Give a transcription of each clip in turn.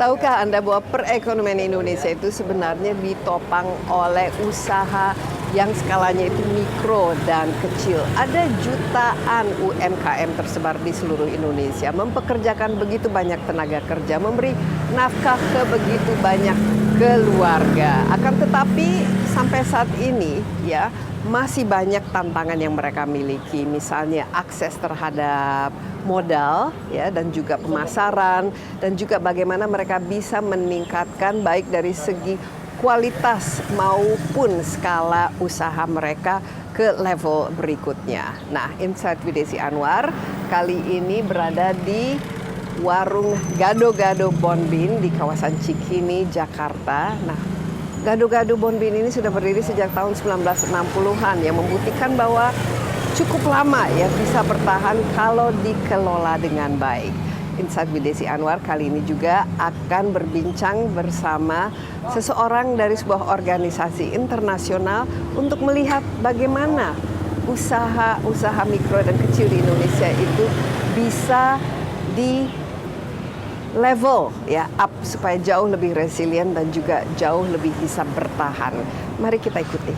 Tahukah Anda bahwa perekonomian Indonesia itu sebenarnya ditopang oleh usaha yang skalanya itu mikro dan kecil. Ada jutaan UMKM tersebar di seluruh Indonesia, mempekerjakan begitu banyak tenaga kerja, memberi nafkah ke begitu banyak keluarga. Akan tetapi sampai saat ini ya masih banyak tantangan yang mereka miliki, misalnya akses terhadap modal ya, dan juga pemasaran, dan juga bagaimana mereka bisa meningkatkan baik dari segi kualitas maupun skala usaha mereka ke level berikutnya. Nah, Insight with Desi Anwar kali ini berada di warung Gado-Gado Bonbin di kawasan Cikini, Jakarta. Nah, Gado-Gado Bonbin ini sudah berdiri sejak tahun 1960-an yang membuktikan bahwa cukup lama ya bisa bertahan kalau dikelola dengan baik. Insight with Desi Anwar kali ini juga akan berbincang bersama seseorang dari sebuah organisasi internasional untuk melihat bagaimana usaha-usaha mikro dan kecil di Indonesia itu bisa di level ya up supaya jauh lebih resilient dan juga jauh lebih bisa bertahan. Mari kita ikuti.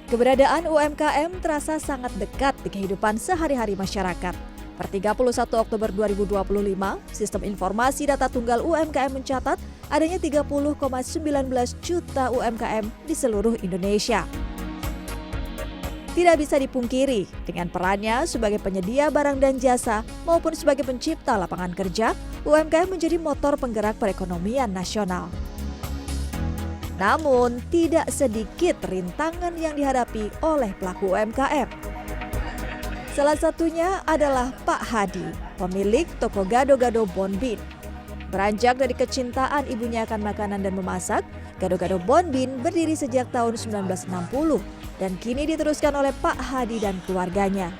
Keberadaan UMKM terasa sangat dekat di kehidupan sehari-hari masyarakat. Per 31 Oktober 2025, Sistem Informasi Data Tunggal UMKM mencatat adanya 30,19 juta UMKM di seluruh Indonesia. Tidak bisa dipungkiri, dengan perannya sebagai penyedia barang dan jasa maupun sebagai pencipta lapangan kerja, UMKM menjadi motor penggerak perekonomian nasional. Namun, tidak sedikit rintangan yang dihadapi oleh pelaku UMKM. Salah satunya adalah Pak Hadi, pemilik toko Gado-Gado Bonbin. Beranjak dari kecintaan ibunya akan makanan dan memasak, Gado-Gado Bonbin berdiri sejak tahun 1960 dan kini diteruskan oleh Pak Hadi dan keluarganya.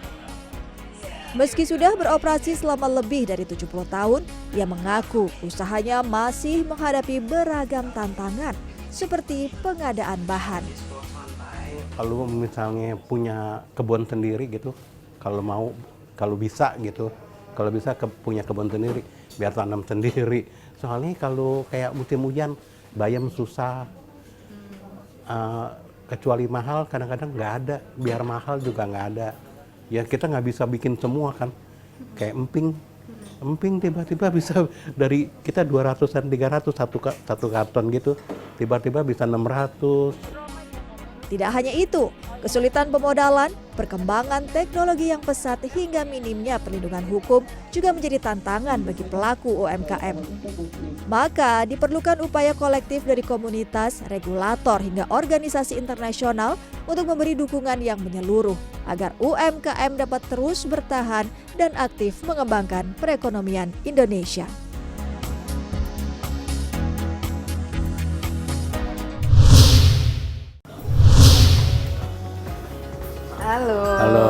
Meski sudah beroperasi selama lebih dari 70 tahun, ia mengaku usahanya masih menghadapi beragam tantangan, seperti pengadaan bahan. Kalau misalnya punya kebun sendiri gitu, kalau bisa punya kebun sendiri, biar tanam sendiri. Soalnya kalau kayak musim hujan, bayam susah, kecuali mahal kadang-kadang nggak ada, biar mahal juga nggak ada. Ya kita nggak bisa bikin semua kan, kayak emping tiba-tiba bisa dari kita 200-an 300 satu karton gitu, tiba-tiba bisa 600. Tidak hanya itu, kesulitan pemodalan, perkembangan teknologi yang pesat hingga minimnya perlindungan hukum juga menjadi tantangan bagi pelaku UMKM. Maka diperlukan upaya kolektif dari komunitas, regulator hingga organisasi internasional untuk memberi dukungan yang menyeluruh agar UMKM dapat terus bertahan dan aktif mengembangkan perekonomian Indonesia. Halo. Halo.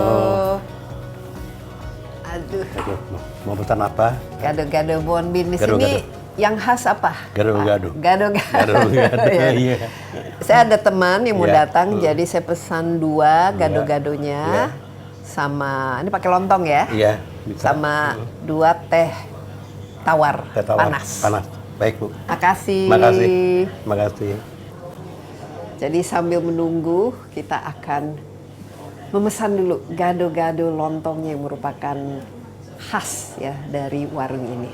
Aduh. Mau pesan apa? Gado-Gado Bonbin di Gado-gado. sini yang khas apa? Gado-gado. Gado-gado. Ya. Iya. Saya ada teman yang mau Ya. datang, jadi saya pesan 2 gado-gadonya, sama ini pakai lontong ya? Iya. Bisa. Sama 2 teh tawar, panas. Baik Bu. Makasih. Makasih. Jadi sambil menunggu kita akan memesan dulu gado-gado lontongnya yang merupakan khas ya dari warung ini.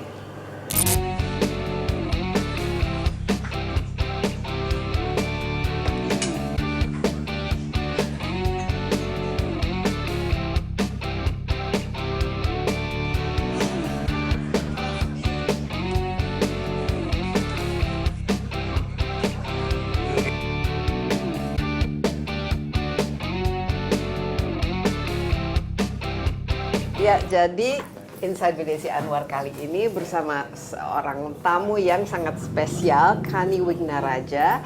Ya, jadi Insight with Desi Anwar kali ini bersama seorang tamu yang sangat spesial, Kanni Wignaraja,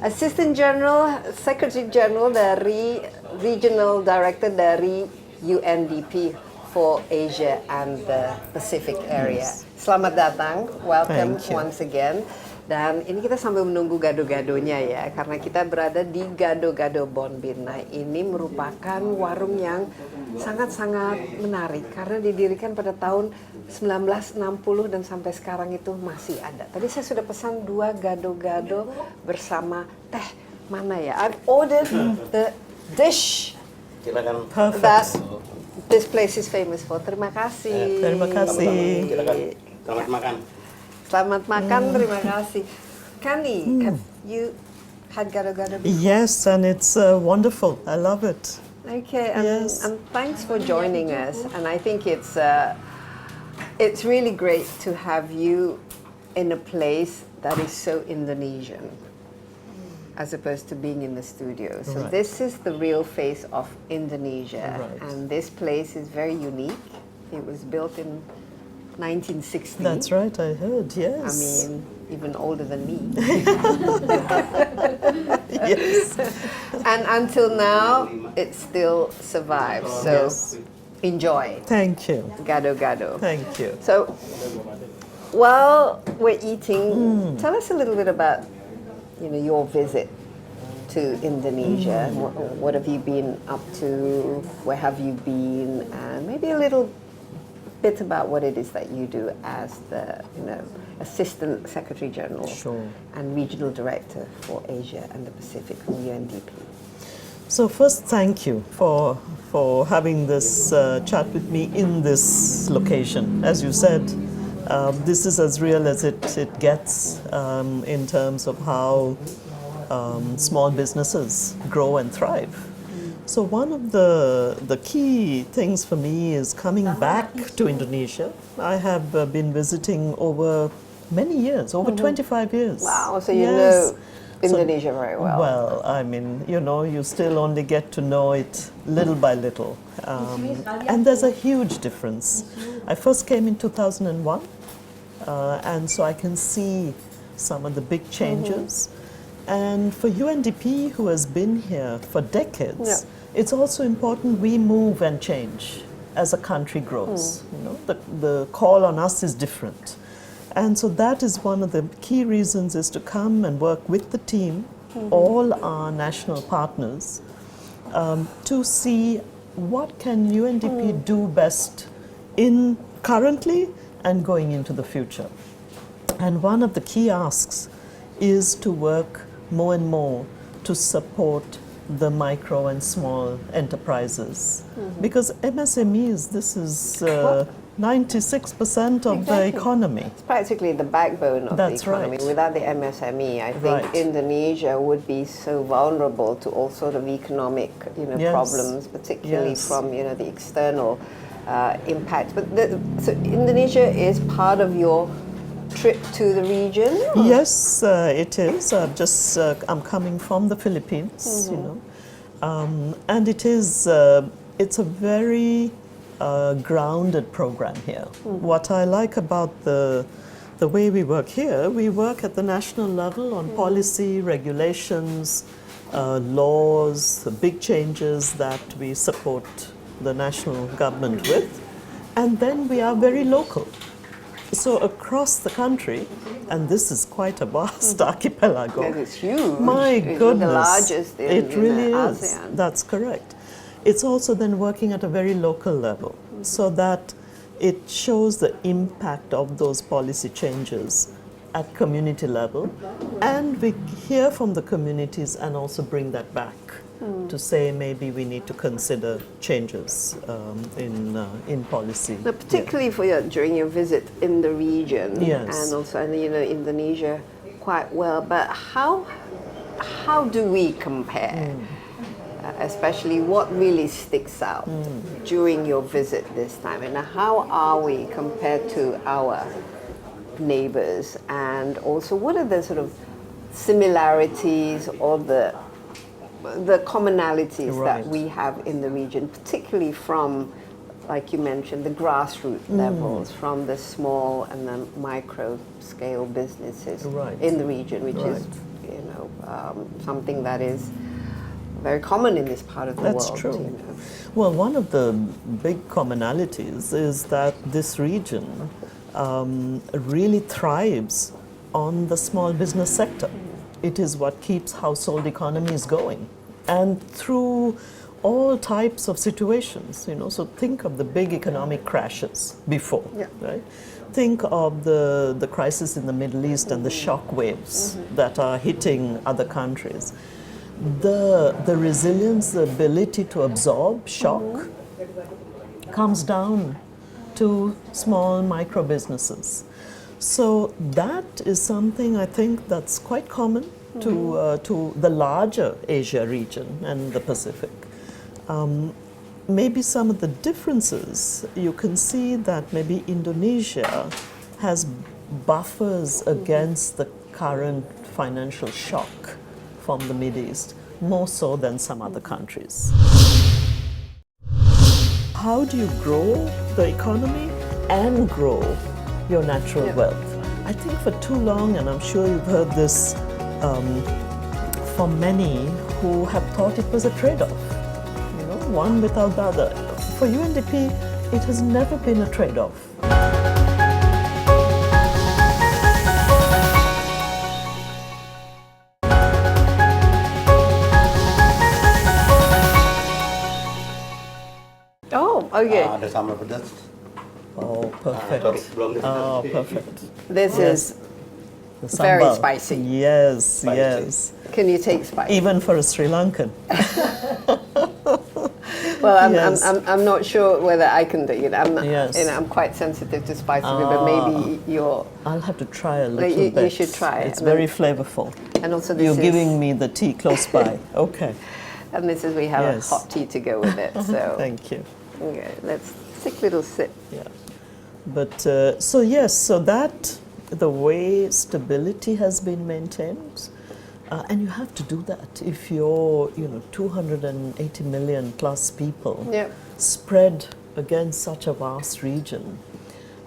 Assistant General, Secretary General dari Regional Director dari UNDP for Asia and the Pacific area. Yes. Selamat datang, welcome Thank you. once again. Dan ini kita sambil menunggu gado-gadonya ya, karena kita berada di Gado-Gado Bonbin. Nah, ini merupakan warung yang sangat-sangat menarik karena didirikan pada tahun 1960 dan sampai sekarang itu masih ada. Tadi saya sudah pesan 2 gado-gado bersama teh. Mana ya? I've ordered the dish Silakan. that this place is famous for. Terima kasih. Terima kasih. Silakan. Selamat makan. Selamat makan, terima kasih. Kanni, have you had gado-gado before? Yes, and it's wonderful. I love it. Okay, Yes. and thanks for joining us. And I think it's really great to have you in a place that is so Indonesian, as opposed to being in the studio. So Right. this is the real face of Indonesia, Right. and this place is very unique. It was built in 1960. That's right, I heard, yes. I mean, even older than me. yes. And until now, it still survives. So Yes. enjoy. Thank you. Gado Gado. Thank you. So while we're eating, tell us a little bit about your visit to Indonesia. What have you been up to? Where have you been? And maybe a little bit about what it is that you do as the Assistant Secretary General Sure. and Regional Director for Asia and the Pacific from UNDP. So first, thank you for having this chat with me in this location. As you said, this is as real as it gets in terms of how small businesses grow and thrive. So one of the key things for me is coming back to Indonesia. I have been visiting over many years, over 25 years. Wow, so you Yes. know Indonesia very well. Well, I mean, you still only get to know it little by little. And there's a huge difference. I first came in 2001, and so I can see some of the big changes. And for UNDP, who has been here for decades, Yeah. it's also important we move and change as a country grows. The call on us is different. And so that is one of the key reasons, is to come and work with the team, all our national partners, to see what can UNDP do best in currently and going into the future. And one of the key asks is to work more and more to support the micro and small enterprises. Because MSMEs, this is 96% of the Exactly. economy. It's practically the backbone of That's the economy. right. Without the MSME, I think Right. Indonesia would be so vulnerable to all sort of economic Yes. problems, particularly Yes. from the external impacts. But so Indonesia is part of your trip to the region? or- Yes, it is. I'm coming from the Philippines, and it's a very grounded program here. What I like about the way we work here, we work at the national level on policy, regulations, laws, the big changes that we support the national government with, and then we are very local. So across the country, and this is quite a vast archipelago. That is huge. My It's goodness. the largest in It really is. ASEAN. That's correct. It's also then working at a very local level, so that it shows the impact of those policy changes at community level, and we hear from the communities and also bring that back to say maybe we need to consider changes in policy. Now, particularly during your visit in the region, Yes. and also I know Indonesia quite well. But how do we compare? Especially, what really sticks out during your visit this time, and how are we compared to our neighbors? And also, what are the sort of similarities or the commonalities that Right. we have in the region, particularly from, like you mentioned, the grassroots levels, from the small and the micro scale businesses Right. in the region, which is Right. something that is very common in this part of the That's world. true. You know. Well, one of the big commonalities is that this region really thrives on the small business sector. It is what keeps household economies going, and through all types of situations. So think of the big economic crashes before, right? Think of the crisis in the Middle East and the shock waves that are hitting other countries. The resilience, the ability to absorb shock comes down to small micro businesses. So that is something I think that's quite common to the larger Asia region and the Pacific. Maybe some of the differences, you can see that maybe Indonesia has buffers against the current financial shock from the Middle East, more so than some other countries. How do you grow the economy and grow your natural wealth? I think for too long, and I'm sure you've heard this from many who have thought it was a trade-off, one without the other. For UNDP, it has never been a trade-off. Oh, okay. Ada sambal pedas. Oh, perfect. Sorry, belum. Oh, perfect. This is The very sambal. spicy. Yes, Spicy. yes. Can you take spice? Even for a Sri Lankan. Well, Yes. I'm not sure whether I can do it. I'm not, Yes. I'm quite sensitive to spicy, but maybe you're. I'll have to try a little You bit. should try it. It's And then- very flavorful. And also, this You're is, giving me the tea close by. Okay. and this is we have Yes. a hot tea to go with it. So Thank you. okay, let's take a little sip. Yeah. But so yes, so that the way stability has been maintained, and you have to do that if you're 280 million plus people Yep. spread against such a vast region.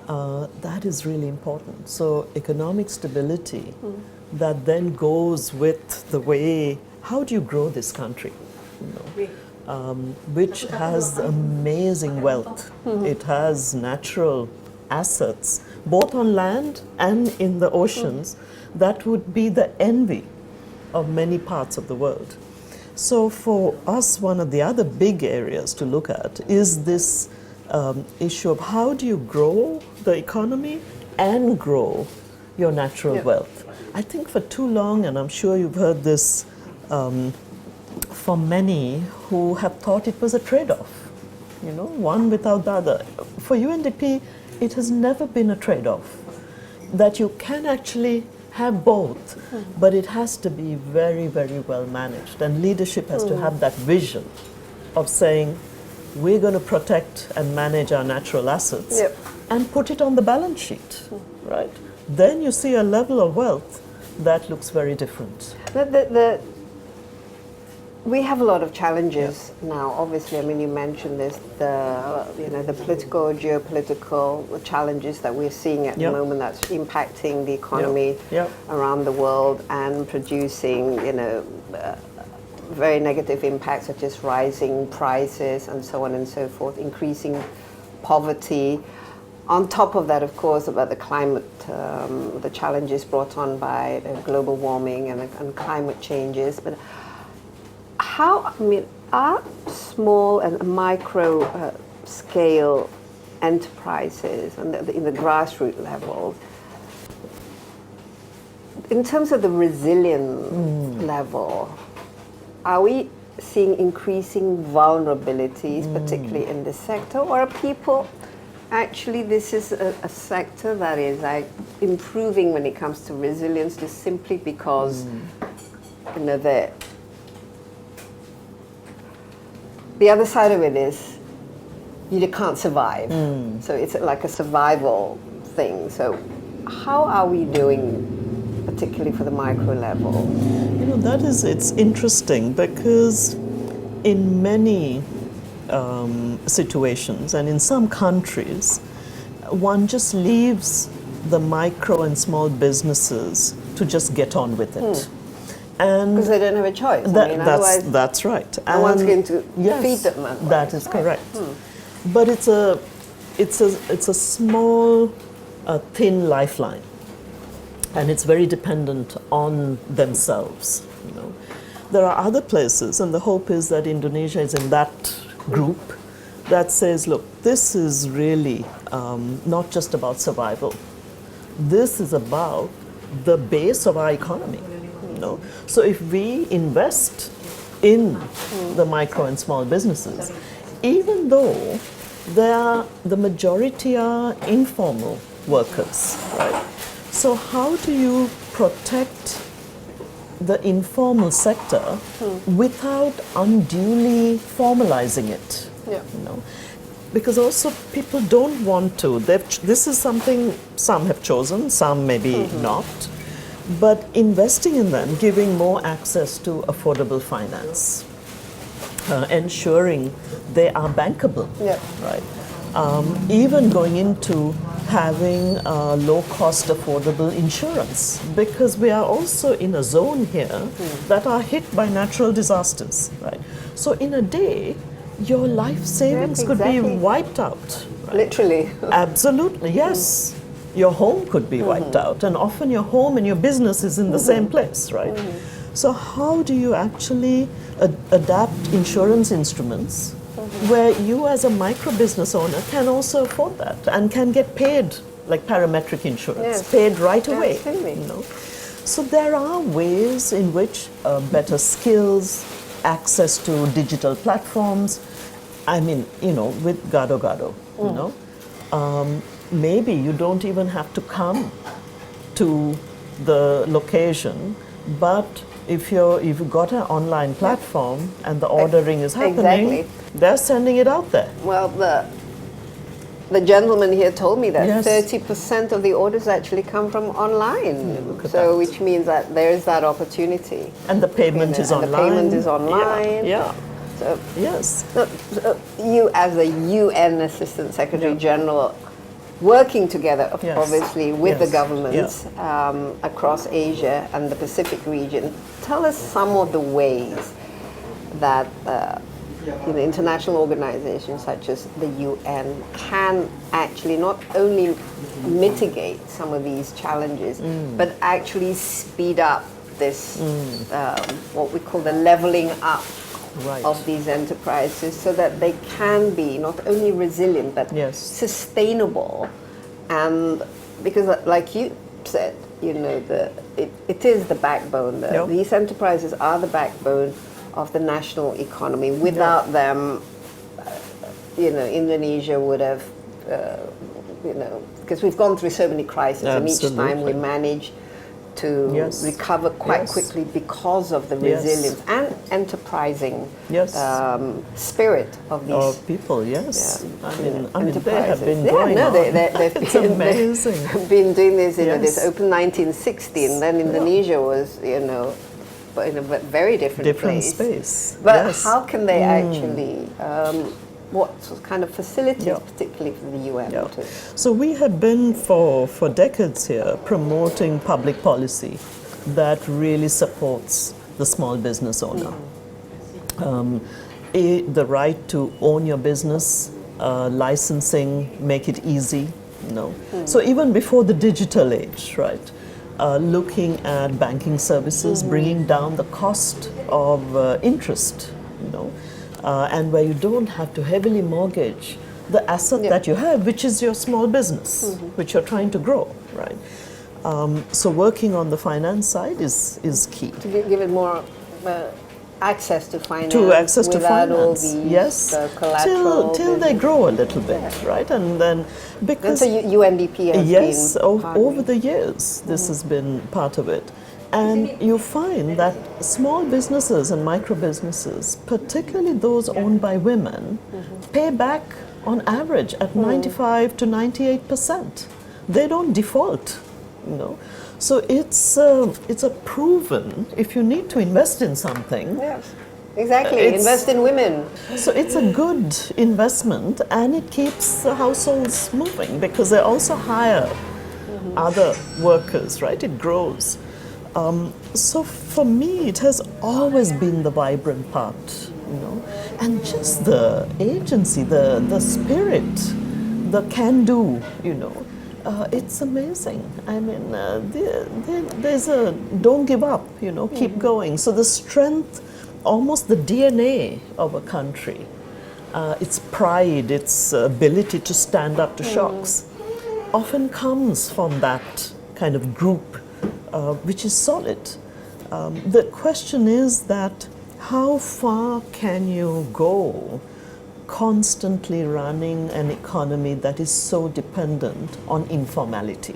That is really important. So economic stability that then goes with the way, how do you grow this country? Which has amazing wealth. It has natural assets, both on land and in the oceans, that would be the envy of many parts of the world. So for us, one of the other big areas to look at is this issue of how do you grow the economy and grow your natural wealth. I think for too long, and I'm sure you've heard this from many who have thought it was a trade-off, one without the other. For UNDP, it has never been a trade-off, that you can actually have both, but it has to be very, very well managed. And leadership has to have that vision of saying, we're going to protect and manage our natural assets and put it on the balance sheet, right? Then you see a level of wealth that looks very different. We have a lot of challenges now. Obviously, I mean, you mentioned this, the political, geopolitical challenges that we're seeing at the moment that's impacting the economy around the world and producing, very negative impacts such as rising prices and so on and so forth, increasing poverty. On top of that, of course, about the climate, the challenges brought on by global warming and climate changes. But are small and micro scale enterprises and in the grassroots level, in terms of the resilience level, are we seeing increasing vulnerabilities, particularly in this sector, or are people actually, this is a sector that is like improving when it comes to resilience, just simply because the other side of it is you can't survive. So it's like a survival thing. So how are we doing, particularly for the micro level? It's interesting because in many situations and in some countries, one just leaves the micro and small businesses to just get on with it. And Because they don't have a choice. I mean, otherwise, that's right. no one's And going to yes, feed them. Otherwise. that is correct. But it's a small, thin lifeline, and it's very dependent on themselves. You know, there are other places, and the hope is that Indonesia is in that group that says, look, this is really not just about survival. This is about the base of our economy. You know? So if we invest in the micro and small businesses, even though the majority are informal workers, right? So how do you protect the informal sector without unduly formalizing it? Yeah. You know? Because also people don't want to. This is something some have chosen, some maybe not. But investing in them, giving more access to affordable finance, ensuring they are bankable, Yeah. right? Even going into having low-cost, affordable insurance, because we are also in a zone here that are hit by natural disasters, right? So in a day, your life savings Yes, could be exactly. wiped out. Right? Literally. Absolutely, yes. Your home could be wiped out, and often your home and your business is in the same place, right? So how do you actually adapt insurance instruments where you as a micro business owner can also afford that and can get paid like parametric insurance, Yes. paid right away, Absolutely. you know? So there are ways in which better skills, access to digital platforms, I mean, you know, with Gado Gado, you know, maybe you don't even have to come to the location, but if you've got an online platform and the ordering is happening, Exactly. they're sending it out there. Well, the gentleman here told me that Yes. 30% of the orders actually come from online. look at So, that. which means that there is that opportunity. And the payment You know, is and online. the payment is online. Yeah. So, Yes. so you, as a UN Assistant Secretary General, working together, Yes. obviously, with the Yes. governments across Asia and the Pacific region, tell us some of the ways that international organizations such as the UN can actually not only mitigate some of these challenges, but actually speed up this, what we call the leveling up Right. of these enterprises, so that they can be not only resilient but Yes. sustainable. And because, like you said, you know, it is the backbone. Yep. These enterprises are the backbone of the national economy. Without them, you know, Indonesia would have, you know, because we've gone through so many crises, and each time we Absolutely. manage to Yes. recover quite Yes. quickly because of the Yes. resilience and enterprising Yes. spirit of these Of people, yes. Yeah. I mean, they enterprises. have been Yeah, going no, on. they've It's been, amazing. They've been doing this in this Yes. open 1960, and then Indonesia was, you know, in a very different place. space. But yes. how can they actually? What kind of facilities, Yeah. particularly for the UN? Yeah. To, So we have been for decades here promoting public policy that really supports the small business owner. The right to own your business, licensing, make it easy. You know. So even before the digital age, right? Looking at banking services, bringing down the cost of interest, you know, and where you don't have to heavily mortgage the asset that you have, which is your small business, which you're trying to grow, right? So working on the finance side is key. to give it more access to finance, Access to without all finance, these yes, collateral. till they grow a little bit, right? And then And because so UNDP has yes, been over the years, this has been part of it. And you find that small businesses and micro businesses, particularly those owned by women, pay back on average at 95 to 98%. They don't default, you know. So it's a proven, if you need to invest in something, Yes, exactly. It's- Invest in women. so it's a good investment, and it keeps the households moving because they also hire other workers, right? It grows. So for me, it has always been the vibrant part, you know, and just the agency, the spirit, the can-do, you know. It's amazing. I mean, there's a don't give up, you know, keep going. So the strength, almost the DNA of a country, its pride, its ability to stand up to shocks, often comes from that kind of group, which is solid. The question is that how far can you go constantly running an economy that is so dependent on informality?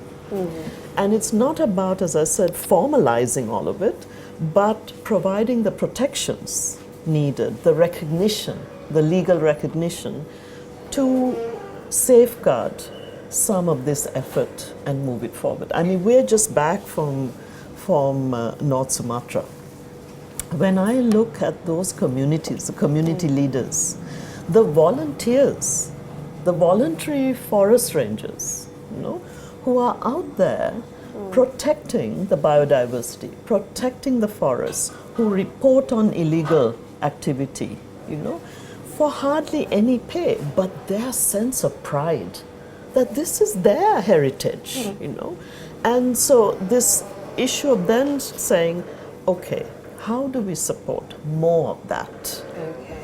And it's not about, as I said, formalizing all of it, but providing the protections needed, the recognition, the legal recognition to safeguard some of this effort and move it forward. I mean, we're just back from North Sumatra. When I look at those communities, the community leaders, the volunteers, the voluntary forest rangers, you know, who are out there protecting the biodiversity, protecting the forests, who report on illegal activity, you know, for hardly any pay, but their sense of pride that this is their heritage, you know. And so this issue of then saying, okay, how do we support more of that?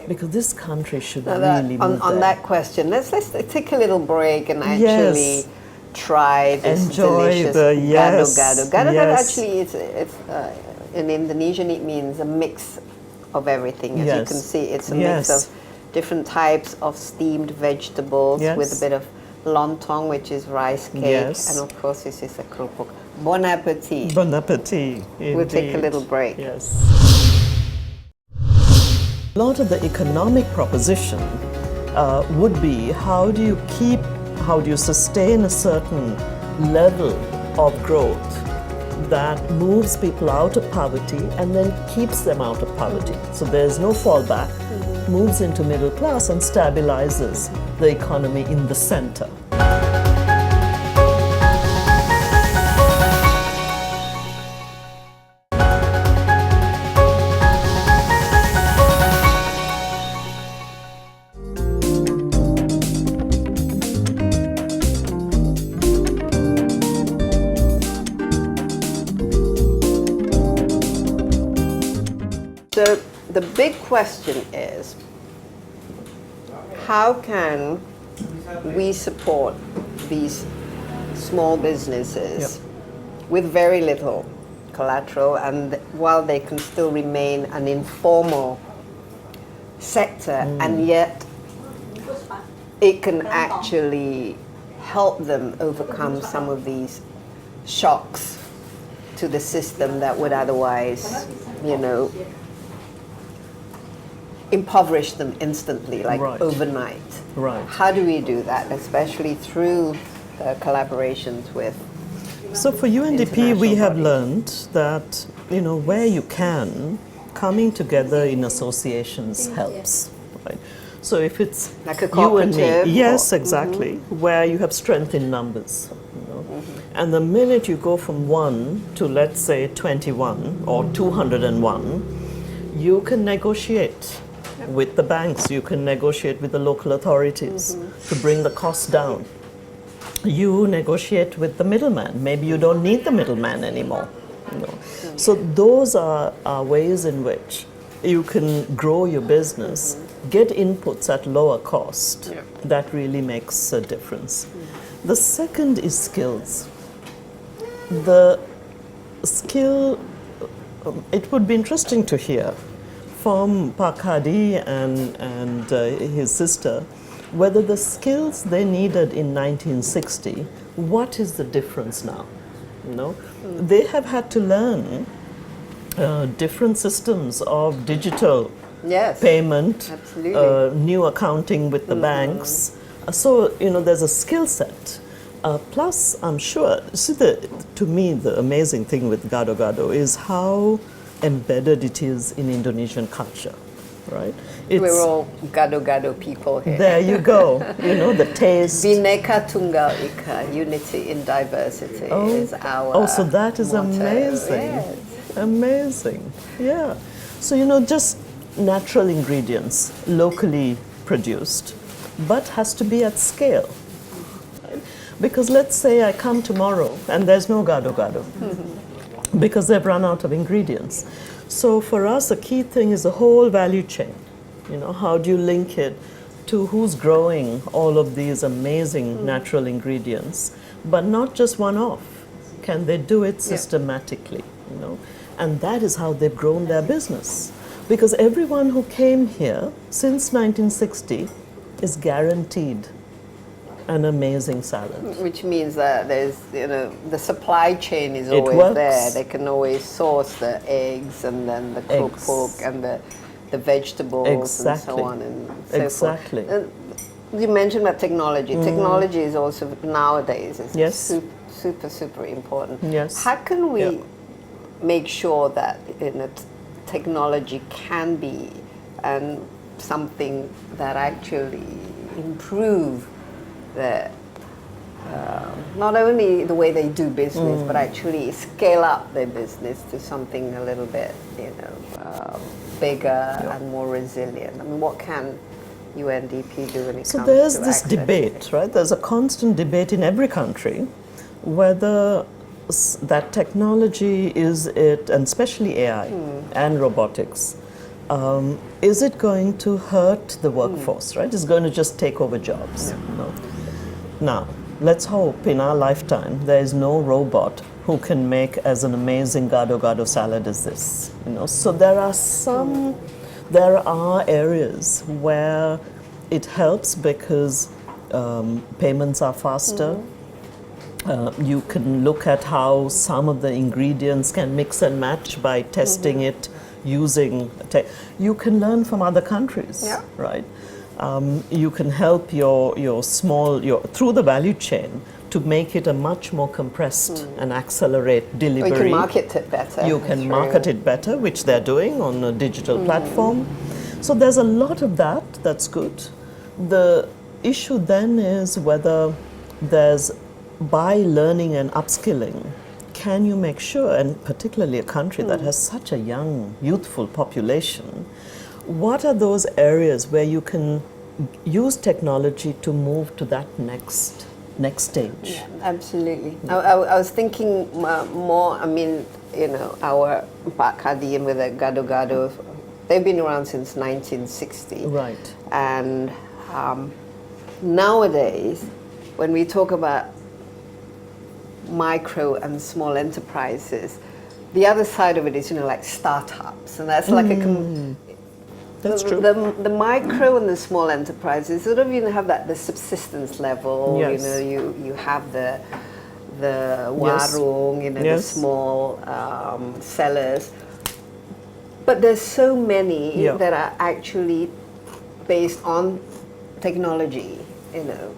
Because this country should really move on there. that question, let's take a little break and actually try this enjoy delicious the gado-gado. Gado-gado yes. actually, it's in Indonesian, it means a mix of everything. As you can see, it's a mix of different types of steamed vegetables with a bit of lontong, which is rice cake, and of course this is a kerupuk. Bon appetit. Bon appetit, indeed. We'll take a little break. Yes. A lot of the economic proposition would be how do you sustain a certain level of growth that moves people out of poverty and then keeps them out of poverty. So there's no fallback, moves into middle class and stabilizes the economy in the center. So the big question is, how can we support these small businesses with very little collateral, and while they can still remain an informal sector, and yet it can actually help them overcome some of these shocks to the system that would otherwise, you know, impoverish them instantly, like overnight. Right. How do we do that, especially through collaborations with? So for UNDP, we have learned that, you know, where you can, coming together in associations helps. Right. So if it's like a you and me, cooperative, yes, exactly, where you have strength in numbers. You know? And the minute you go from 1 to, let's say, 21 or 201, you can negotiate with the banks, you can negotiate with the local authorities to bring the costs down. You negotiate with the middleman. Maybe you don't need the middleman anymore. You know? So those are ways in which you can grow your business, get inputs at lower cost. That really makes a difference. The second is skills. The skill, it would be interesting to hear from Pak Hadi and his sister, whether the skills they needed in 1960, what is the difference now? You know, they have had to learn different systems of digital payment, new accounting with the banks. So, you know, there's a skill set. Plus, I'm sure, see, to me, the amazing thing with Gado Gado is how embedded it is in Indonesian culture. right? We're all gado-gado people here. There you go. You know, the taste. Bhinneka Tunggal Ika, unity in diversity, is our Oh, so that is motto. amazing. Yes. Amazing. Yeah. So, you know, just natural ingredients, locally produced, but has to be at scale. Right? Because let's say I come tomorrow and there's no gado-gado because they've run out of ingredients. So for us, a key thing is the whole value chain. You know, how do you link it to who's growing all of these amazing natural ingredients, but not just one-off. Can they do it systematically? You know, and that is how they've grown their business. Because everyone who came here since 1960 is guaranteed an amazing salad. Which means that there's, you know, the supply chain is It always works. there. They can always source the eggs and then the cooked Eggs. pork and the vegetables and Exactly. so on and so Exactly. forth. You mentioned about technology. Technology is also nowadays is Yes. super important. Yes. How can we Yeah. make sure that, you know, technology can be something that actually improve the not only the way they do business, but actually scale up their business to something a little bit, you know, bigger and more resilient. I mean, what can UNDP do when it So comes there's to this access? debate, right? There's a constant debate in every country whether that technology is it, and especially AI and robotics, is it going to hurt the workforce, right? It's going to just take over jobs. No. Now, let's hope in our lifetime there is no robot who can make as an amazing gado-gado salad as this. You know, so there are areas where it helps because payments are faster. You can look at how some of the ingredients can mix and match by testing it using. You can learn from other countries, right? You can help your through the value chain to make it a much more compressed and accelerate delivery. We can market it better. You can market it better, which they're doing on a digital platform. So there's a lot of that that's good. The issue then is whether there's, by learning and upskilling, can you make sure, and particularly a country that has such a young, youthful population, what are those areas where you can use technology to move to that next stage? Yeah, absolutely. I was thinking more, I mean, you know, our Pak Hadian with the gado-gado, they've been around since 1960. Right. And nowadays, when we talk about micro and small enterprises, the other side of it is, you know, like startups. And that's like That's true. The micro and the small enterprises sort of, you know, have the subsistence level. Yes. You know, you have the warung, you know, the small sellers. But there's so many that are actually based on technology, you know.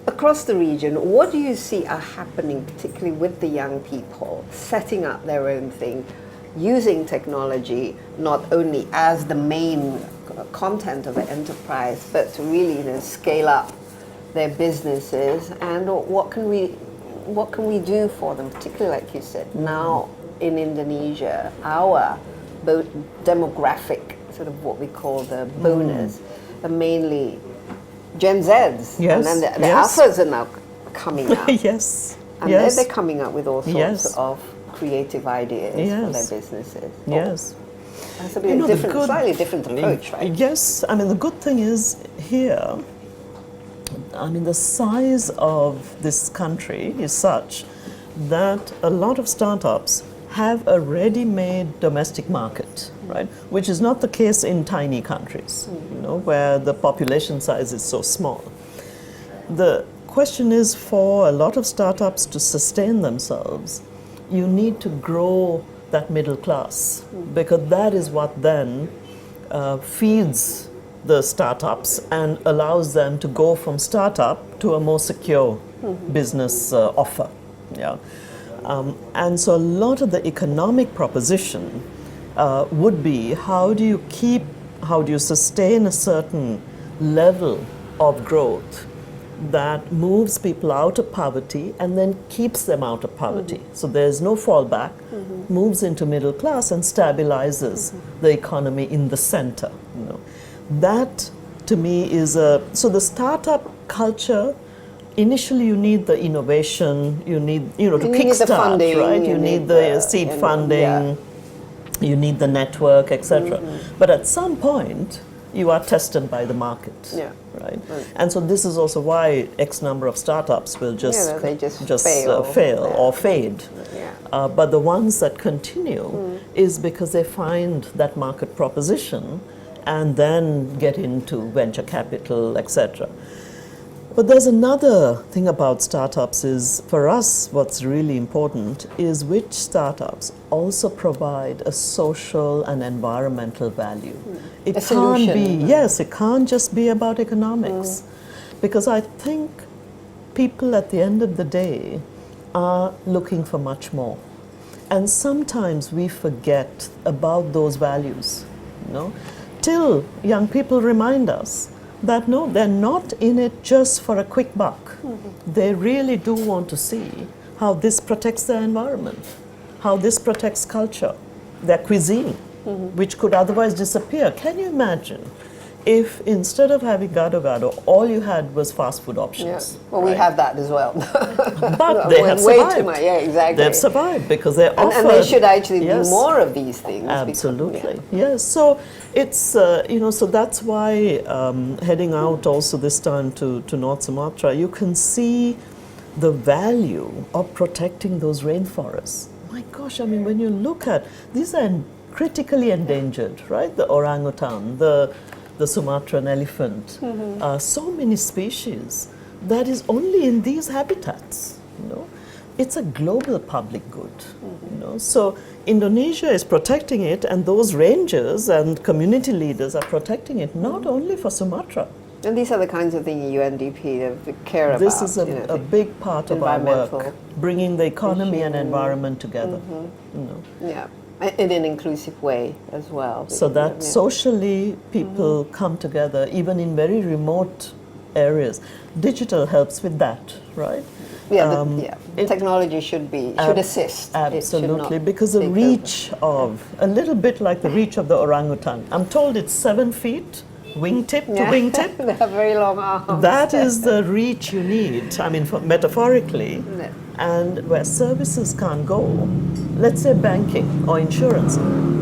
Across the region, what do you see are happening, particularly with the young people, setting up their own thing, using technology not only as the main content of the enterprise, but to really, you know, scale up their businesses? And what can we do for them, particularly like you said, now in Indonesia, our demographic, sort of what we call the boners, are mainly Gen Zs. Yes, And then the yes. alphas are now coming up. Yes. And Yes. they're coming up with all sorts Yes. of creative ideas for Yes. their businesses. Yes. That's a bit You know, the different, good- slightly different approach, right? Yes, I mean, the good thing is here, I mean, the size of this country is such that a lot of startups have a ready-made domestic market, right? Which is not the case in tiny countries, you know, where the population size is so small. The question is, for a lot of startups to sustain themselves, you need to grow that middle class, because that is what then feeds the startups and allows them to go from startup to a more secure business offer. Yeah. And so a lot of the economic proposition would be, how do you keep how do you sustain a certain level of growth that moves people out of poverty and then keeps them out of poverty. So there's no fallback, moves into middle class and stabilizes the economy in the center. You know. That to me is so the startup culture. Initially, you need the innovation. You need to kickstart, right? You need the seed funding. You need the network, etc. But at some point, you are tested by the market, right? And so this is also why X number of startups will just fail or fade. But the ones that continue is because they find that market proposition and then get into venture capital, etc. But there's another thing about startups is, for us, what's really important is which startups also provide a social and environmental value. It can't be, it can't just be about economics. Because I think people at the end of the day are looking for much more. And sometimes we forget about those values, till young people remind us that no, they're not in it just for a quick buck. They really do want to see how this protects their environment, how this protects culture, their cuisine, which could otherwise disappear. Can you imagine if instead of having gado-gado, all you had was fast food options? Well, we have that as well. But they have way survived. Too much. Yeah, exactly. They've survived because they're offered. And there should actually be more of these things. Absolutely. Yes. So it's, so that's why heading out also this time to North Sumatra, you can see the value of protecting those rainforests. My gosh, I mean, when you look at, these are critically endangered, right? The orangutan, the Sumatran elephant, so many species that is only in these habitats. It's a global public good. So Indonesia is protecting it, and those rangers and community leaders are protecting it not only for Sumatra. And these are the kinds of things UNDP care about. This is a big part of our work, bringing the economy and environment together. Yeah. In an inclusive way as well. So that socially people come together, even in very remote areas. Digital helps with that, right? Technology should assist. Absolutely, because the reach of, a little bit like the reach of the orangutan. I'm told it's 7 feet, wingtip to wingtip. They have very long arms. That is the reach you need, I mean, metaphorically. And where services can't go, let's say banking or insurance,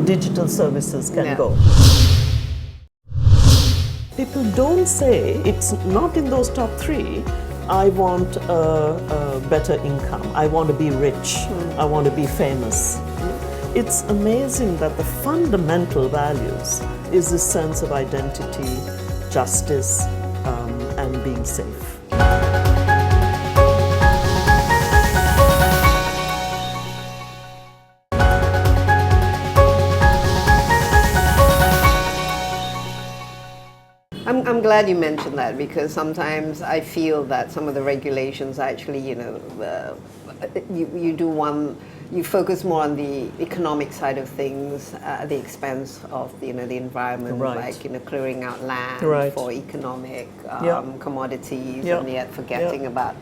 digital services can go. People don't say, it's not in those top 3, I want a better income, I want to be rich, I want to be famous. It's amazing that the fundamental values is this sense of identity, justice, and being safe. I'm glad you mentioned that, because sometimes I feel that some of the regulations actually, you focus more on the economic side of things at the expense of the environment, like clearing out land for economic commodities, and yet forgetting about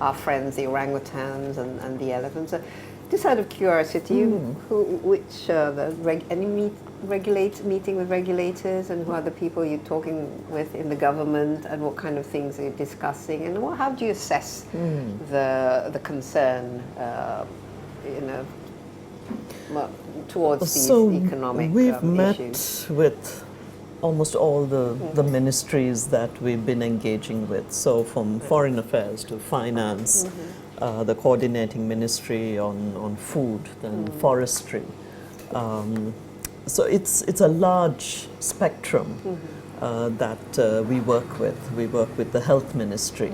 our friends, the orangutans and the elephants. So, just out of curiosity, meeting with regulators, and who are the people you're talking with in the government, and what kind of things are you discussing, and how do you assess the concern, towards these economic issues? We've met with almost all the ministries that we've been engaging with. So from foreign affairs to finance, the coordinating ministry on food, then forestry. So it's a large spectrum that we work with. We work with the health ministry.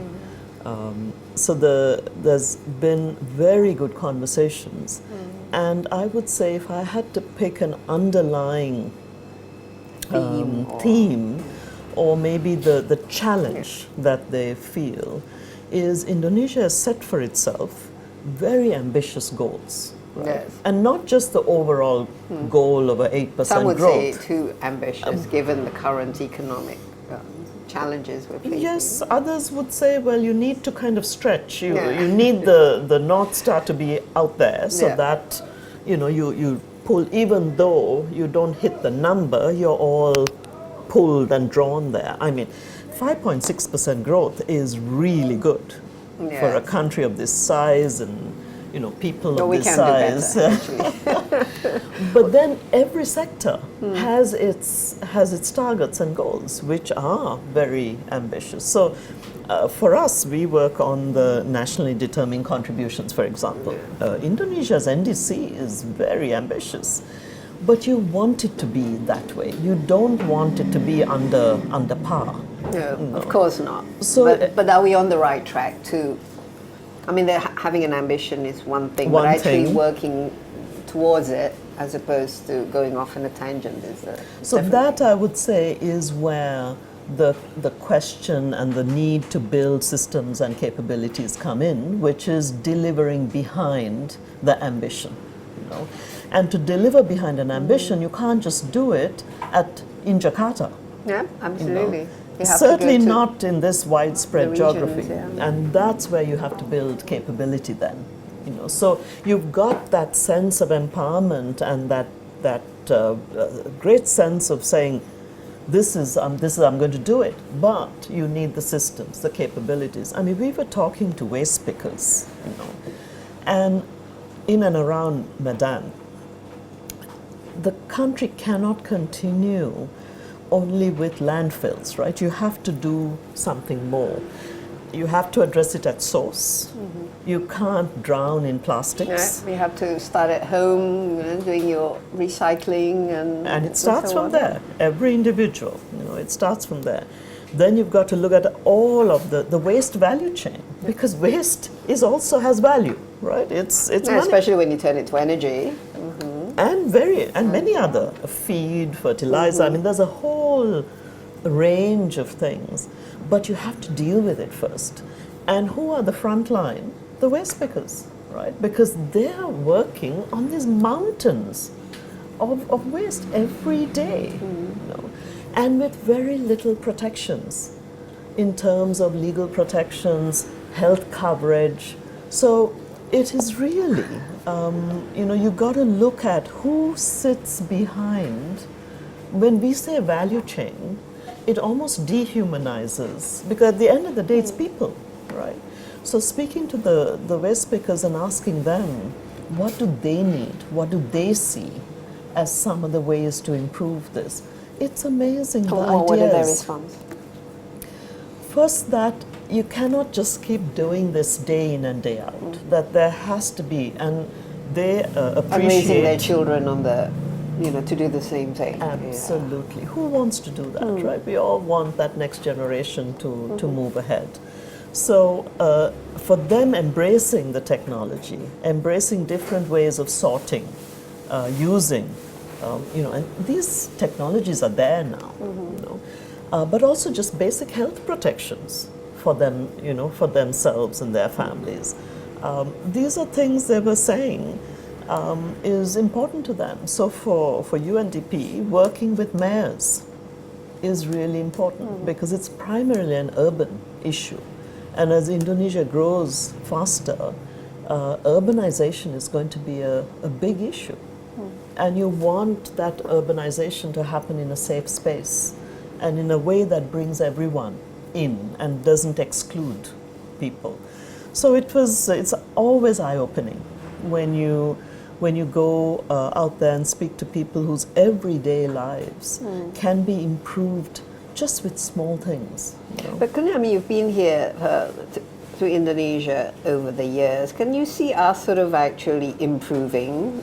So there's been very good conversations. And I would say if I had to pick an underlying theme or maybe the challenge that they feel, is Indonesia has set for itself very ambitious goals, right? Yes. And not just the overall goal of a 8% Some would growth. say too ambitious, given the current economic challenges we're facing. Yes, others would say, well, you need to kind of stretch. You, Yeah. you need the North Star to be out there so Yeah. that, you pull, even though you don't hit the number, you're all pulled and drawn there. I mean, 5.6% growth is really good for a Yes. country of this size and, people No, of we this can do size. better, actually. But then every sector has its targets and goals, which are very ambitious. So for us, we work on the nationally determined contributions, for example. Indonesia's NDC is very ambitious, but you want it to be that way. You don't want it to be under par. No, of course not. So- but are we on the right track to? I mean, having an ambition is one thing, One but actually thing. working towards it, as opposed to going off in a tangent, is So different. that, I would say, is where the question and the need to build systems and capabilities come in, which is delivering behind the ambition. And to deliver behind an ambition, you can't just do it in Jakarta. Yeah, absolutely. You have Certainly to go to not in this widespread the geography. regions, yeah. And that's where you have to build capability then. So you've got that sense of empowerment and that great sense of saying, this is I'm going to do it, but you need the systems, the capabilities. I mean, we were talking to waste pickers, and in and around Medan, the country cannot continue only with landfills, right? You have to do something more. You have to address it at source. You can't drown in plastics. Yeah, you have to start at home, doing your recycling And it starts so from on. there. Every individual, it starts from there. Then you've got to look at all of the waste value chain, because waste also has value, right? It's Yeah, money. especially when you turn it to energy. And many other feed, fertilizer. I mean, there's a whole range of things, but you have to deal with it first. And who are the front line? The waste pickers, right? Because they are working on these mountains of waste every day, and with very little protections in terms of legal protections, health coverage. So it is really, you've got to look at who sits behind. When we say value chain, it almost dehumanizes, because at the end of the day, it's people, right? So speaking to the waste pickers and asking them, what do they need? What do they see as some of the ways to improve this? It's amazing, the ideas. What are their response? First, that you cannot just keep doing this day in and day out. That there has to be, and they And raising their appreciate. children on the, to do the same thing. Absolutely. Who wants to do that, right? We all want that next generation to move ahead. So for them, embracing the technology, embracing different ways of sorting, using, and these technologies are there now, but also just basic health protections for them, for themselves and their families. These are things they were saying is important to them. So for UNDP, working with mayors is really important because it's primarily an urban issue. And as Indonesia grows faster, urbanization is going to be a big issue. And you want that urbanization to happen in a safe space and in a way that brings everyone in and doesn't exclude people. So it's always eye-opening when you go out there and speak to people whose everyday lives can be improved just with small things. But Kanni, you've been here to Indonesia over the years. Can you see us sort of actually improving,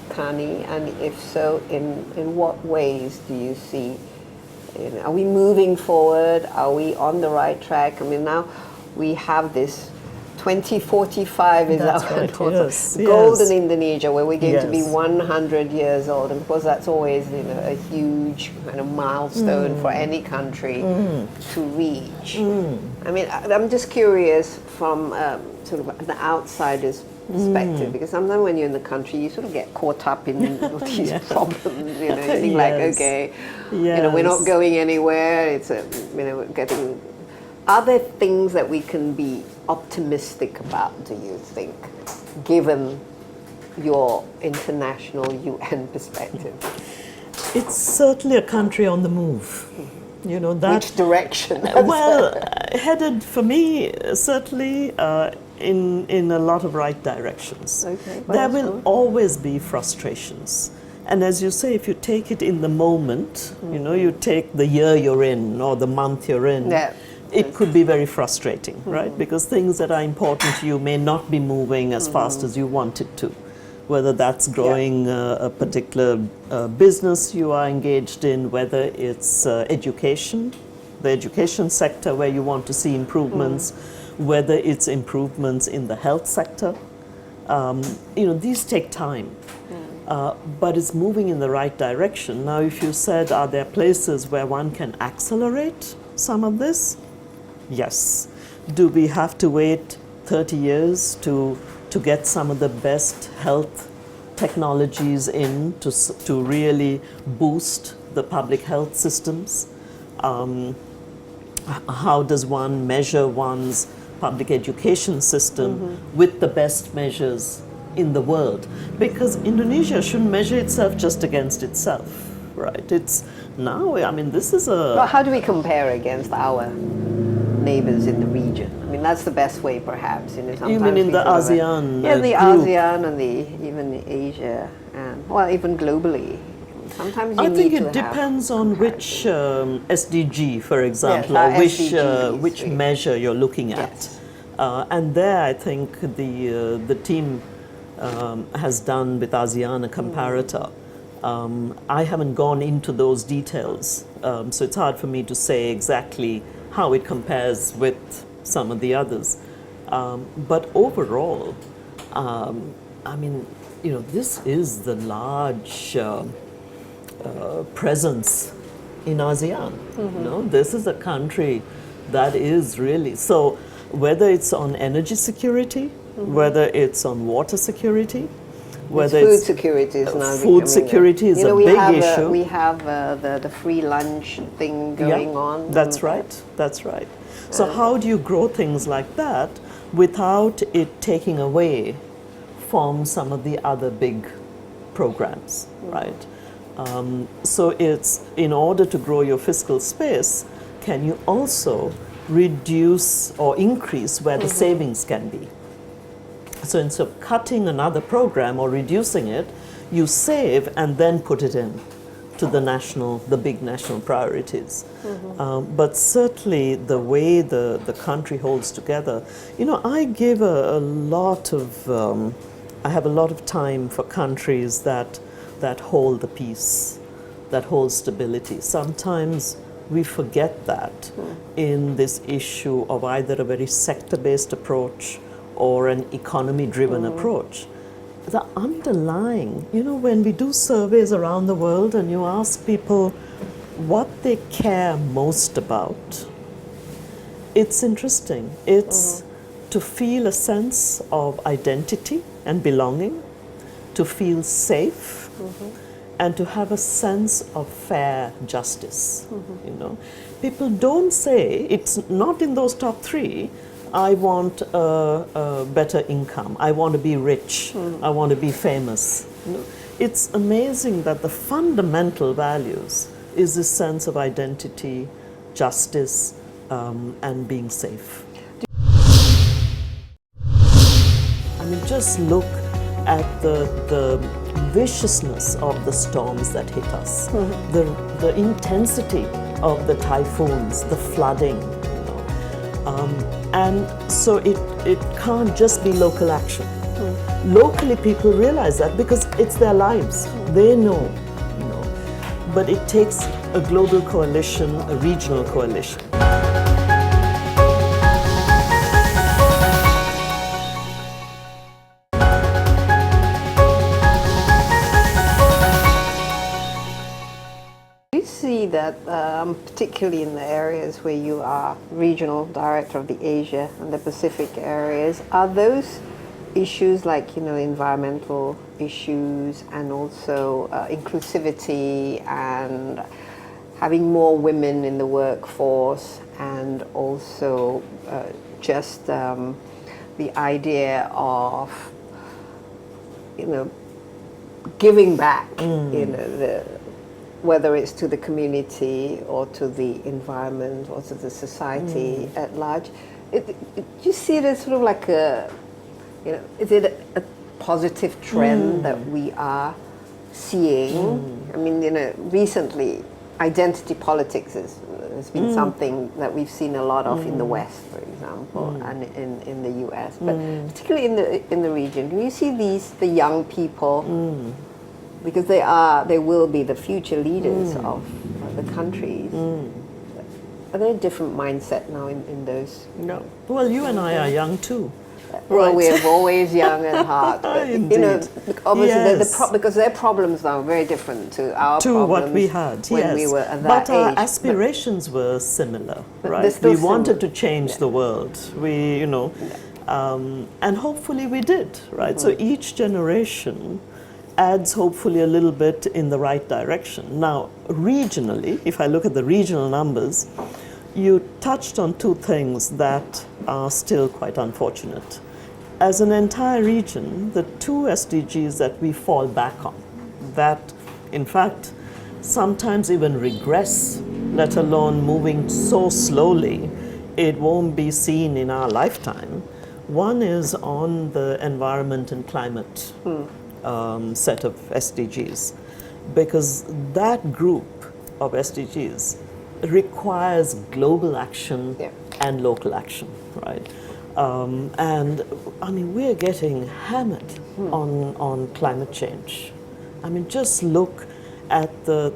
Kanni? And if so, in what ways do you see? Are we moving forward? Are we on the right track? I mean, now we have this 2045 is That's our right, yes, golden yes. Indonesia, where we're going to be Yes. 100 years old. And of course, that's always a huge kind of milestone for any country to reach. I mean, I'm just curious from sort of an outsider's perspective? Because sometimes when you're in the country, you sort of get caught up in these problems. You know, you think like, Yes. okay, you know, we're not going anywhere. It's a, you know, we're getting. Are there things that we can be optimistic about? Do you think, given your international UN perspective? It's certainly a country on the move. You know that. Which direction? Well, headed for me certainly in a lot of right directions. Okay, There that's will good. always be frustrations, and as you say, if you take it in the moment, you know, you take the year you're in or the month you're in. Yeah. It could be very frustrating, right? Because things that are important to you may not be moving as fast as you want it to. Whether that's growing a particular business you are engaged in, whether it's education, the education sector where you want to see improvements, whether it's improvements in the health sector. You know, these take time, but it's moving in the right direction. Now, if you said, are there places where one can accelerate some of this? Yes. Do we have to wait 30 years to get some of the best health technologies in to really boost the public health systems? How does one measure one's public education system with the best measures in the world? Because Indonesia shouldn't measure itself just against itself, right? It's now, I mean, this is a... Well, how do we compare against our neighbors in the region? I mean, that's the best way, perhaps. You know, You mean sometimes in we the sort of, ASEAN yeah, the group? ASEAN and even the Asia, and well, even globally. Sometimes you I think need to it depends on which SDG, for example, our or which SDGs, which really. measure you're looking at. Yes. And there, I think the team has done with ASEAN a comparator. I haven't gone into those details, so it's hard for me to say exactly how it compares with some of the others. But overall, I mean, you know, this is the large presence in ASEAN. You know, this is a country that is really so. Whether it's on energy security, whether it's on water security, whether food it's security is now food becoming security is you know, a we big have issue. We have the free lunch thing going on. That's right. That's right. So how do you grow things like that without it taking away from some of the other big programs, right? So it's in order to grow your fiscal space, can you also reduce or increase where the savings can be? So instead of cutting another program or reducing it, you save and then put it in to the big national priorities. But certainly the way the country holds together, you know, I give a lot of, I have a lot of time for countries that hold the peace, that hold stability. Sometimes we forget that in this issue of either a very sector-based approach or an economy-driven approach. The underlying, you know, when we do surveys around the world and you ask people what they care most about, it's interesting. It's to feel a sense of identity and belonging, to feel safe, and to have a sense of fair justice. You know, people don't say, it's not in those top three, I want a better income, I want to be rich, I want to be famous. You know, it's amazing that the fundamental values is this sense of identity, justice, and being safe. I mean, just look at the viciousness of the storms that hit us, the intensity of the typhoons, the flooding, you know. And so it can't just be local action. Locally, people realize that because it's their lives. They know, you know. But it takes a global coalition, a regional coalition. Do you see that, particularly in the areas where you are regional director of the Asia and the Pacific areas, are those issues like, you know, environmental issues and also inclusivity and having more women in the workforce, and also just the idea of, you know, giving back, you know, whether it's to the community or to the environment or to the society at large. Do you see it as sort of like a, you know, is it a positive trend that we are seeing? I mean, you know, recently identity politics has been something that we've seen a lot of in the West, for example, and in the US, but particularly in the region. Do you see the young people, because they will be the future leaders of the countries? Are there a different mindset now in those? No. Well, you and I are young too. Well, we're always young at heart, but, you know, obviously because their problems now are very different to our problems what we had when we were at that but our age. aspirations were similar, But right? they're still We wanted similar. to change the world. We, you know, and hopefully we did, right? So each generation adds hopefully a little bit in the right direction. Now, regionally, if I look at the regional numbers, you touched on two things that are still quite unfortunate. As an entire region, the two SDGs that we fall back on, that in fact sometimes even regress, let alone moving so slowly, it won't be seen in our lifetime. One is on the environment and climate set of SDGs, because that group of SDGs requires global action and local action, right? And I mean, we're getting hammered on climate change. I mean, just look at the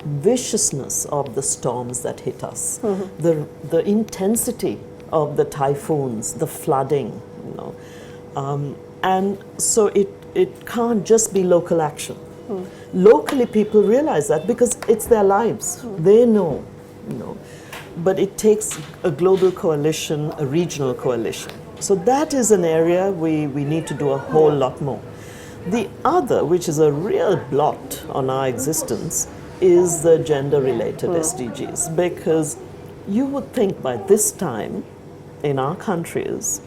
viciousness of the storms that hit us, the intensity of the typhoons, the flooding, you know. And so it can't just be local action. Locally, people realize that because it's their lives. They know, you know. But it takes a global coalition, a regional coalition. So that is an area we need to do a whole lot more. The other, which is a real blot on our existence, is the gender-related SDGs, because you would think by this time in our countries,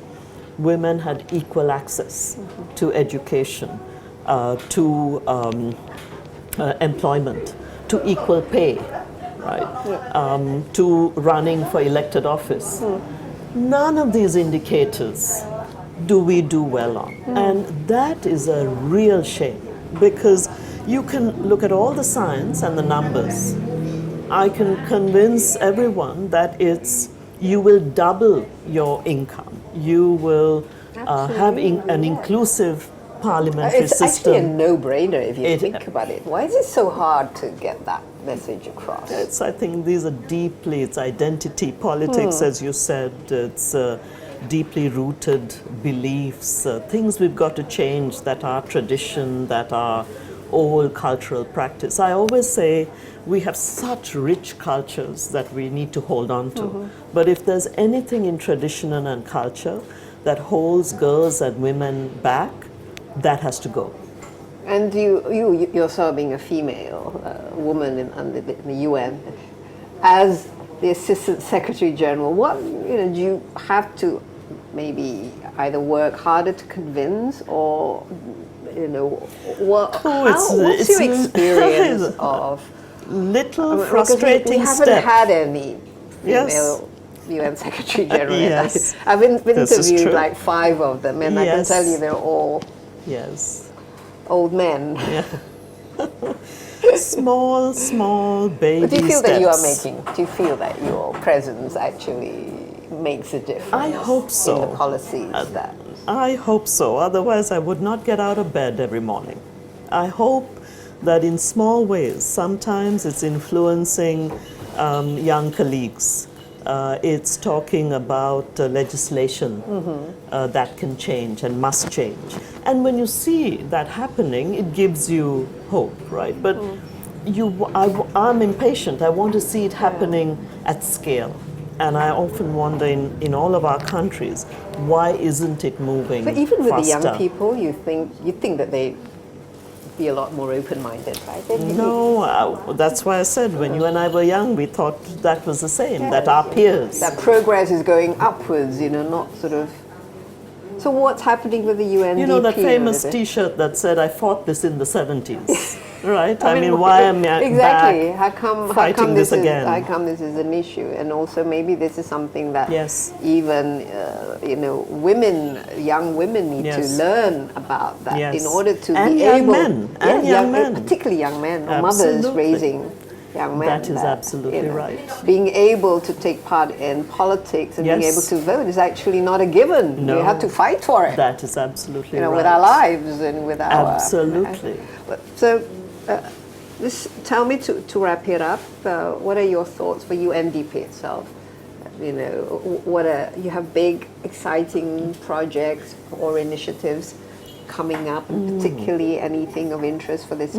women had equal access to education, to employment, to equal pay, right? To running for elected office. None of these indicators do we do well on. And that is a real shame, because you can look at all the science and the numbers. I can convince everyone that you will double your income. You will have an inclusive parliamentary It's system. actually a no-brainer if you think about it. Why is it so hard to get that message across? I think these are it's identity politics, as you said. It's deeply rooted beliefs, things we've got to change that are tradition, that are old cultural practice. I always say we have such rich cultures that we need to hold on to. But if there's anything in tradition and culture that holds girls and women back, that has to go. And you yourself, being a female woman in the UN, as the Assistant Secretary General, do you have to maybe either work harder to convince, or what's your experience of? Little frustrating we step. haven't had any female UN Secretary General. Yes. I've interviewed like 5 of them, and I can tell you they're all old men. Small baby steps. But do you feel that your presence actually makes a difference? I hope so. In the policies that. I hope so. Otherwise, I would not get out of bed every morning. I hope that in small ways, sometimes it's influencing young colleagues. It's talking about legislation that can change and must change. And when you see that happening, it gives you hope, right? But I'm impatient. I want to see it happening at scale. And I often wonder in all of our countries, why isn't it moving But even with the young faster? people, you think that they be a lot more open-minded, right? No, that's why I said when you and I were young, we thought that was the same, that our peers. That progress is going upwards, not sort of. So what's happening with the UNDP? You know that famous over there? T-shirt that said, "I fought this in the 70s," right? I mean, why am I exactly? back How fighting come this is, again? How come this is an issue? And also maybe this is something that Yes. even young women need to Yes. learn about that Yes. in order to And be young able, men, and young men. particularly young men or mothers Absolutely. raising young men. That is absolutely right. Being able to take part in politics and being Yes. able to vote is actually not a given. No. We have to fight for it. That is absolutely right. With our lives and with our Absolutely. So, tell me to wrap it up. What are your thoughts for UNDP itself? You have big, exciting projects or initiatives coming up, and particularly anything of interest for this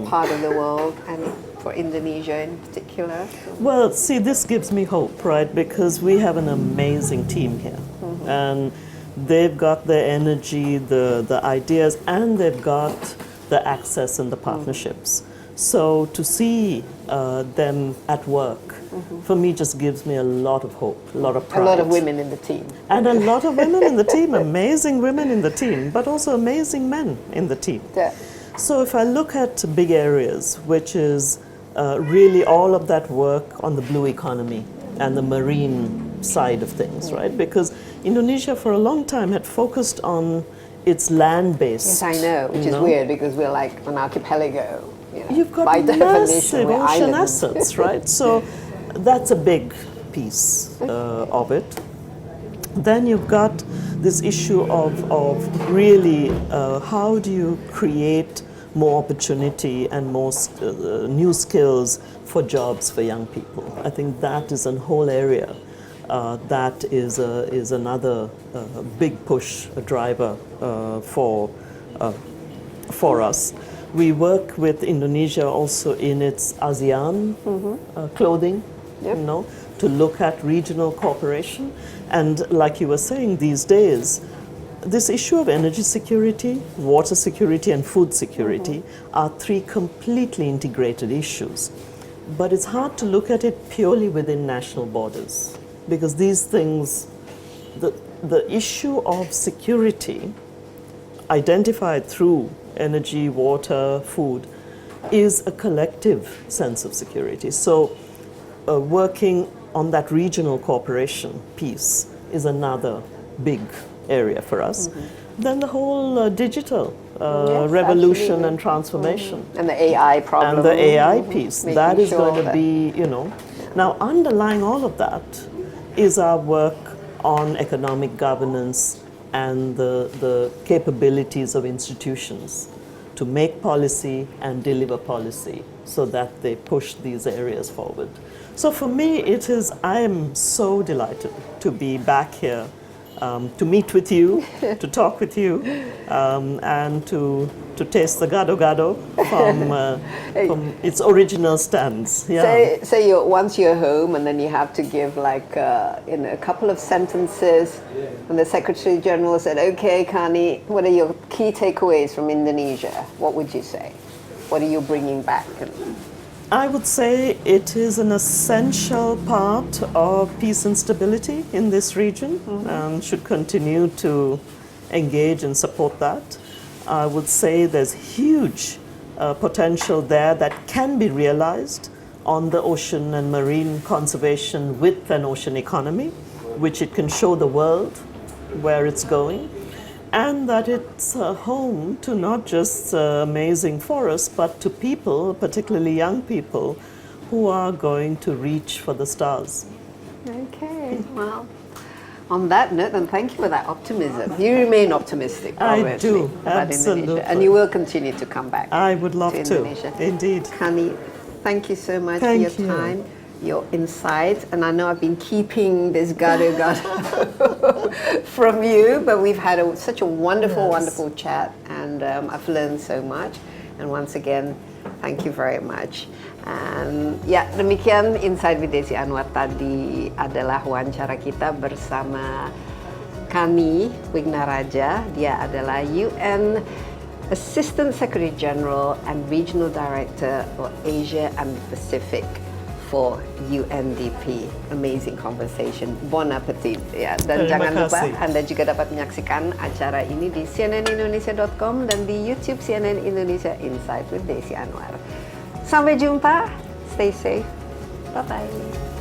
part of the world and for Indonesia in particular. Well, see, this gives me hope, right? Because we have an amazing team here, and they've got the energy, the ideas, and they've got the access and the partnerships. So to see them at work, for me, just gives me a lot of hope, a lot of pride. A lot of women in the team. And a lot of women in the team, amazing women in the team, but also amazing men in the team. Yeah. So if I look at big areas, which is really all of that work on the blue economy and the marine side of things, right? Because Indonesia for a long time had focused on its land-based. Yes, I know, which is weird because we're like an archipelago. You've got by definition, massive we're ocean islands. assets, right? So that's a big piece of it. Then you've got this issue of really how do you create more opportunity and more new skills for jobs for young people. I think that is a whole area that is another big push, a driver for us. We work with Indonesia also in its ASEAN clothing, to look at regional cooperation. And like you were saying, these days, this issue of energy security, water security, and food security are three completely integrated issues. But it's hard to look at it purely within national borders, because these things, the issue of security, identified through energy, water, food, is a collective sense of security. So working on that regional cooperation piece is another big area for us. Then the whole digital revolution absolutely. and transformation. And the AI problem. And the AI piece, Making that is sure going to that- be, Now underlying all of that is our work on economic governance and the capabilities of institutions to make policy and deliver policy so that they push these areas forward. So for me, I am so delighted to be back here, to meet with you, to talk with you, and to taste the gado-gado from its original stands. Yeah. Say once you're home and then you have to give like in a couple of sentences, and the Secretary General said, "Okay, Kanni, what are your key takeaways from Indonesia?" What would you say? What are you bringing back? I would say it is an essential part of peace and stability in this region, and should continue to engage and support that. I would say there's huge potential there that can be realized on the ocean and marine conservation with an ocean economy, which it can show the world where it's going, and that it's home to not just amazing forests, but to people, particularly young people, who are going to reach for the stars. Okay, well, on that note, then thank you for that optimism. You remain optimistic, I obviously, do, about absolutely. Indonesia, and you will continue to come back. I would love to, Indonesia. indeed. Kanni, thank you so much Thank for you. your time, your insights, and I know I've been keeping this gado-gado from you, but we've had such a wonderful, Yes. wonderful chat, and I've learned so much. And once again, Thank you very much. And ya, demikian Insight with Desi Anwar tadi adalah wawancara kita bersama Kanni Wignaraja. Dia adalah UN Assistant Secretary General and Regional Director for Asia and Pacific for UNDP. Amazing conversation. Bon appetit. Ya, dan Terima jangan lupa kasih. Anda juga dapat menyaksikan acara ini di cnnindonesia.com dan di YouTube CNN Indonesia Insight with Desi Anwar. Sampai jumpa. Stay safe. Bye-bye.